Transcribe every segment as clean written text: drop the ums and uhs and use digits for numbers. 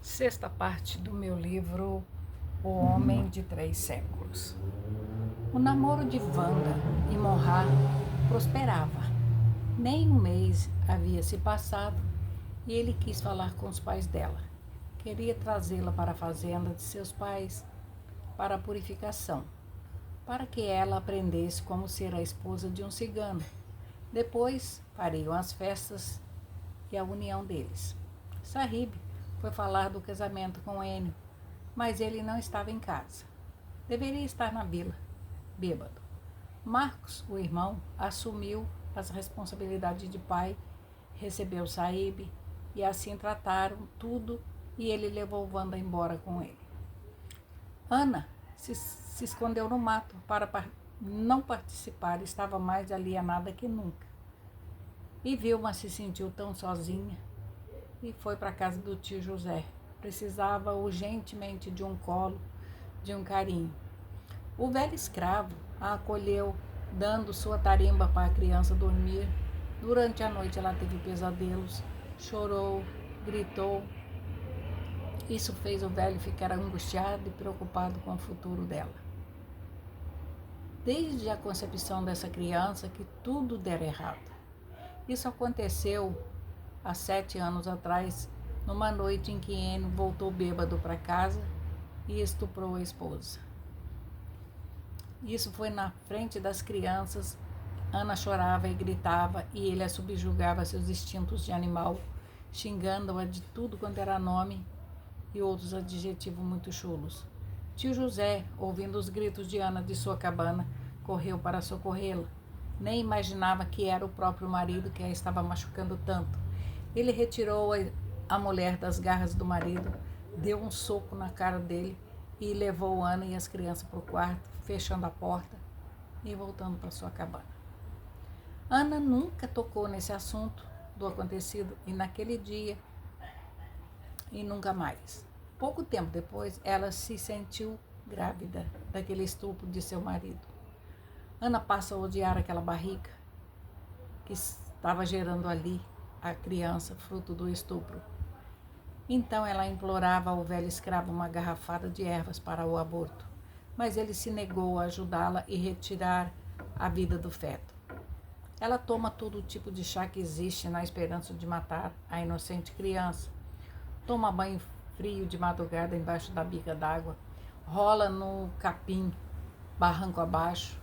Sexta parte do meu livro O Homem de Três Séculos. O namoro de Wanda e Monra prosperava. Nem um mês havia se passado e ele quis falar com os pais dela. Queria trazê-la para a fazenda de seus pais para a purificação, para que ela aprendesse como ser a esposa de um cigano. Depois fariam as festas e a união deles. Sahib foi falar do casamento com Enio, mas ele não estava em casa. Deveria estar na vila, bêbado. Marcos, o irmão, assumiu as responsabilidades de pai, recebeu Sahib e assim trataram tudo e ele levou Wanda embora com ele. Ana se escondeu no mato para não participar, estava mais alienada que nunca. E Vilma se sentiu tão sozinha e foi para a casa do tio José. Precisava urgentemente de um colo, de um carinho. O velho escravo a acolheu, dando sua tarimba para a criança dormir. Durante a noite ela teve pesadelos, chorou, gritou. Isso fez o velho ficar angustiado e preocupado com o futuro dela. Desde a concepção dessa criança que tudo dera errado. Isso aconteceu há 7 anos atrás, numa noite em que Enio voltou bêbado para casa e estuprou a esposa. Isso foi na frente das crianças. Ana chorava e gritava e ele a subjugava seus instintos de animal, xingando-a de tudo quanto era nome e outros adjetivos muito chulos. Tio José, ouvindo os gritos de Ana de sua cabana, correu para socorrê-la. Nem imaginava que era o próprio marido que a estava machucando tanto. Ele retirou a mulher das garras do marido, deu um soco na cara dele e levou Ana e as crianças para o quarto, fechando a porta e voltando para sua cabana. Ana nunca tocou nesse assunto do acontecido e naquele dia e nunca mais. Pouco tempo depois, ela se sentiu grávida daquele estupro de seu marido. Ana passa a odiar aquela barriga que estava gerando ali a criança, fruto do estupro. Então ela implorava ao velho escravo uma garrafada de ervas para o aborto, mas ele se negou a ajudá-la e retirar a vida do feto. Ela toma todo tipo de chá que existe na esperança de matar a inocente criança. Toma banho frio de madrugada embaixo da bica d'água, rola no capim, barranco abaixo,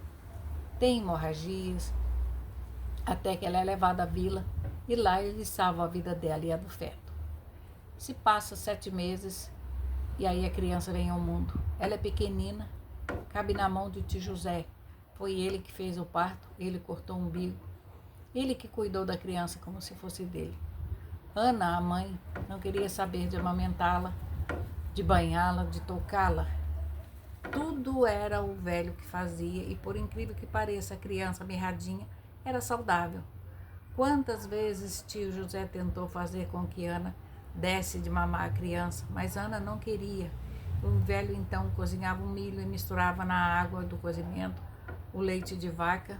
tem hemorragias, até que ela é levada à vila e lá ele salva a vida dela e a do feto. Se passa 7 meses e aí a criança vem ao mundo. Ela é pequenina, cabe na mão de tio José. Foi ele que fez o parto, ele cortou o umbigo, ele que cuidou da criança como se fosse dele. Ana, a mãe, não queria saber de amamentá-la, de banhá-la, de tocá-la. Tudo era o velho que fazia e, por incrível que pareça, a criança mirradinha era saudável. Quantas vezes tio José tentou fazer com que Ana desse de mamar a criança, mas Ana não queria. O velho então cozinhava o milho e misturava na água do cozimento o leite de vaca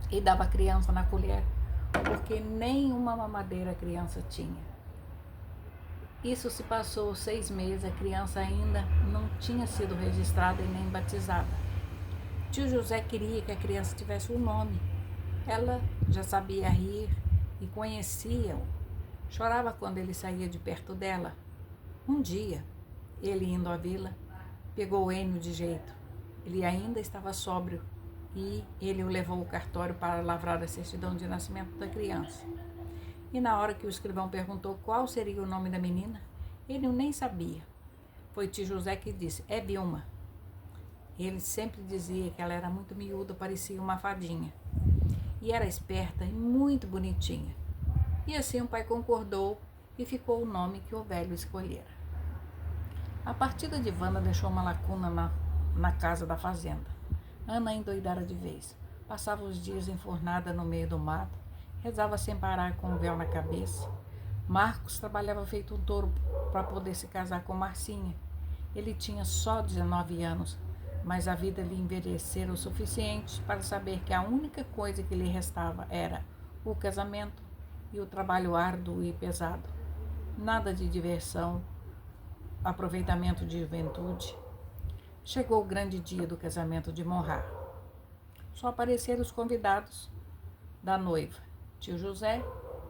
e dava a criança na colher, porque nenhuma mamadeira a criança tinha. Isso se passou 6 meses, a criança ainda não tinha sido registrada e nem batizada. Tio José queria que a criança tivesse um nome. Ela já sabia rir e conhecia-o. Chorava quando ele saía de perto dela. Um dia, ele indo à vila, pegou Enio de jeito. Ele ainda estava sóbrio e ele o levou ao cartório para lavrar a certidão de nascimento da criança. E na hora que o escrivão perguntou qual seria o nome da menina, ele nem sabia. Foi tio José que disse, é Vilma. Ele sempre dizia que ela era muito miúda, parecia uma fadinha. E era esperta e muito bonitinha. E assim o pai concordou e ficou o nome que o velho escolhera. A partida de Wanda deixou uma lacuna na casa da fazenda. Ana endoidara de vez. Passava os dias enfurnada no meio do mato, rezava sem parar com o véu na cabeça. Marcos trabalhava feito um touro para poder se casar com Marcinha. Ele tinha só 19 anos, mas a vida lhe envelhecera o suficiente para saber que a única coisa que lhe restava era o casamento e o trabalho árduo e pesado. nada de diversão, aproveitamento de juventude. Chegou o grande dia do casamento de Monrad. Só apareceram os convidados da noiva, tio José,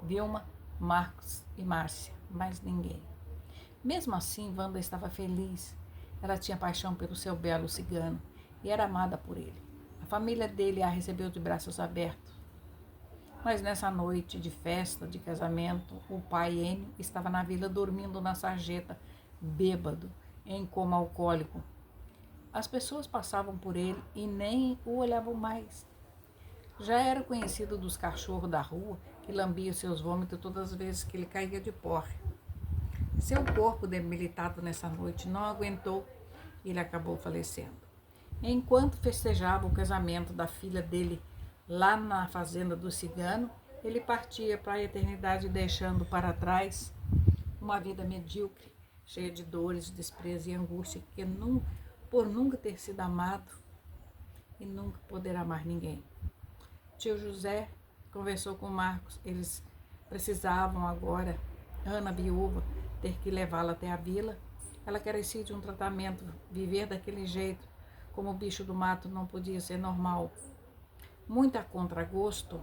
Vilma, Marcos e Márcia, mais ninguém. Mesmo assim, Wanda estava feliz. Ela tinha paixão pelo seu belo cigano e era amada por ele. A família dele a recebeu de braços abertos. Mas nessa noite de festa, de casamento, o pai Enio estava na vila dormindo na sarjeta, bêbado, em coma alcoólico. As pessoas passavam por ele e nem o olhavam mais. Já era conhecido dos cachorros da rua que lambiam seus vômitos todas as vezes que ele caía de porre. Seu corpo, debilitado nessa noite, não aguentou e ele acabou falecendo. Enquanto festejava o casamento da filha dele lá na fazenda do cigano, ele partia para a eternidade, deixando para trás uma vida medíocre, cheia de dores, desprezo e angústia, que por nunca ter sido amado e nunca poder amar ninguém. Tio José conversou com Marcos. Eles precisavam agora, Ana viúva, ter que levá-la até a vila. Ela carecia de um tratamento. Viver daquele jeito, como bicho do mato, não podia ser normal. Muito a contragosto,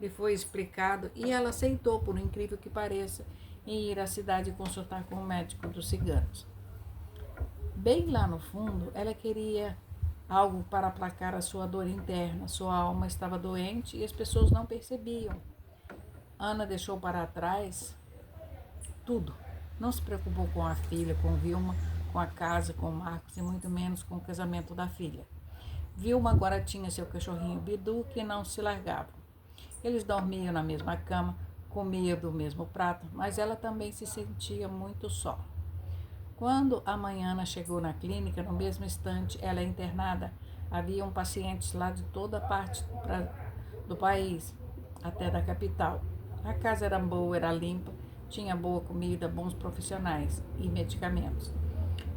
lhe foi explicado e ela aceitou, por incrível que pareça, em ir à cidade consultar com o médico dos ciganos. Bem lá no fundo, ela queria algo para aplacar a sua dor interna. Sua alma estava doente e as pessoas não percebiam. Ana deixou para trás tudo. Não se preocupou com a filha, com Vilma, com a casa, com Marcos e muito menos com o casamento da filha. Vilma agora tinha seu cachorrinho Bidu, que não se largava. Eles dormiam na mesma cama, comiam do mesmo prato, mas ela também se sentia muito só. Quando a mãe Ana chegou na clínica, no mesmo instante ela é internada, haviam pacientes lá de toda parte do país, até da capital. A casa era boa, era limpa, tinha boa comida, bons profissionais e medicamentos.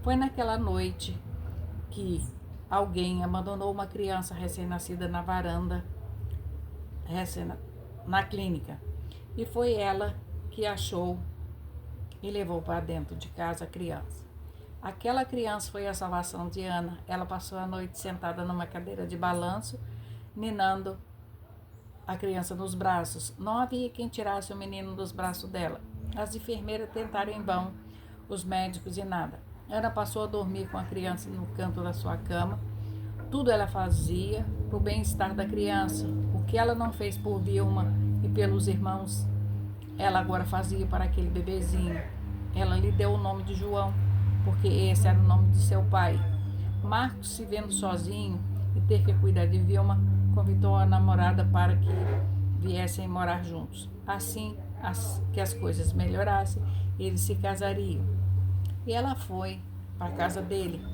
Foi naquela noite que alguém abandonou uma criança recém-nascida na varanda, na clínica, e foi ela que achou e levou para dentro de casa a criança. Aquela criança foi a salvação de Ana. Ela passou a noite sentada numa cadeira de balanço, ninando a criança nos braços. Não havia quem tirasse o menino dos braços dela. As enfermeiras tentaram em vão, os médicos e nada. Ana passou a dormir com a criança no canto da sua cama. Tudo ela fazia para o bem-estar da criança. O que ela não fez por Vilma e pelos irmãos, ela agora fazia para aquele bebezinho. Ela lhe deu o nome de João, porque esse era o nome de seu pai. Marcos, se vendo sozinho e ter que cuidar de Vilma, convidou a namorada para que viessem morar juntos. Assim que as coisas melhorassem, eles se casariam. E ela foi para a casa dele,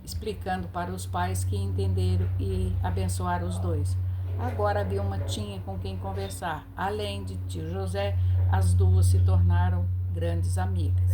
explicando para os pais, que entenderam e abençoaram os dois. Agora a Vilma tinha com quem conversar. Além de tio José, as duas se tornaram grandes amigas.